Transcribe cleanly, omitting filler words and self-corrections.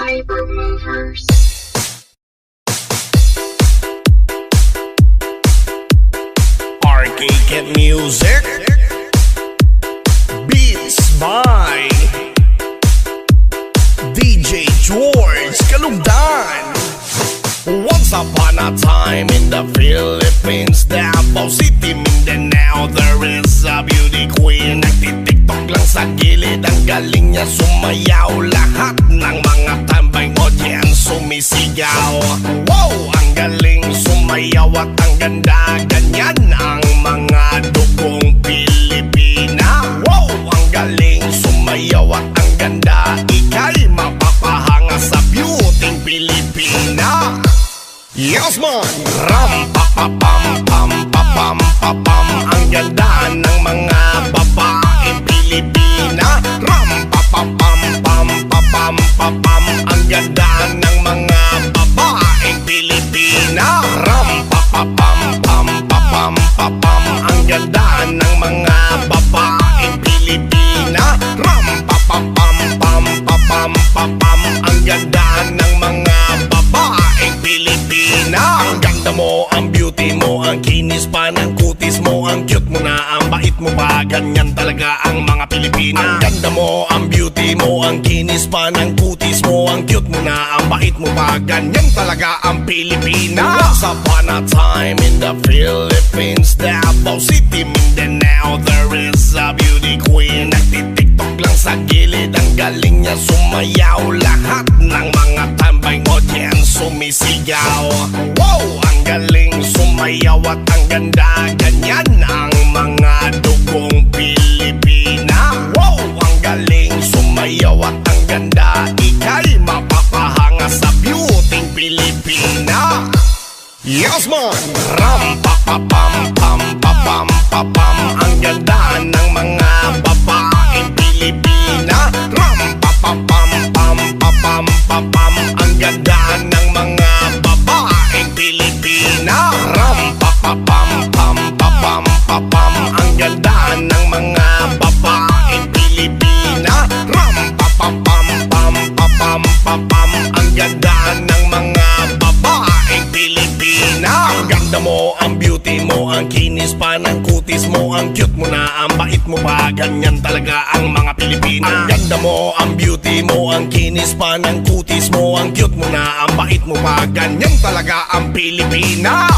Fiber Movers. Arcade Music Beats by DJ George Kalugdan. Once upon a time in the Philippines, Davao City, Mindanao, there is a beauty queen. Nagtitiktok lang sa gilid, ang galing niya sumayaw. Lahat ng mga tambay audience sumisigaw. Wow, ang galing sumayaw at ang ganda. Ganyan ang mga dugong Pilipina. Wow, ang galing sumayaw at ang ganda. Ika'y mapapahanga sa beauty Pilipina. Yes man! Ram pa pa pam pam pa pam pa pam. Ang ganda ng mga babaeng Pilipina. Ram pa pa pam pam pa pam pa pam. Ang ganda ng mga babaeng Pilipina. Ram pa pa pam pam pa pam pa pam. Ang ganda ng mga babaeng Pilipina. Ram pa pa pam pam pa pam pa pam. Ang ganda ng mga babaeng Pilipina. Ang ganda mo, ang beauty mo, ang kinis pa ng kutis mo, ang cute mo na, ang bait mo pa, ganyan talaga ang mga Pilipina. Ang ganda mo, ang beauty mo, ang kinis pa ng kutis mo, ang cute mo na, ang bait mo pa, ganyan talaga ang Pilipina. Once upon a time in the Philippines, Davao City, Mindanao, there is a beauty queen. Nagtitiktok lang sa gilid, ang galing niya sumayaw. Lahat ng mga tambay audience sumisigaw. Wow, ang galing sumayaw at ang ganda. Ganyan ang mga dugong Pilipina. Wow, ang galing sumayaw at ang ganda. Ika'y mapapahanga sa beauty Pilipina. Yes man! Ram pa pa pam pam pa pam pa pam. Ang ganda ng mga babaeng Pilipina. Ram pa pa pam pam pa pam pa pam. Ang ganda ng mga babaeng Pilipina. Ram pa pa pam pam pa pam pa pam. Ang ganda ng mga babaeng Pilipina. Ram pa pa pam pam pa pam pa pam. Ang ganda ng mga babaeng Pilipina. Ang ganda mo, ang beauty mo, ang kinis pa ng kutis mo, ang cute mo na, ang bait mo pa, ganyan talaga ang mga Pilipina. Ang ganda mo, ang beauty mo, ang kinis pa ng kutis mo, ang cute mo na, ang bait mo pa, ganyan talaga ang Pilipina.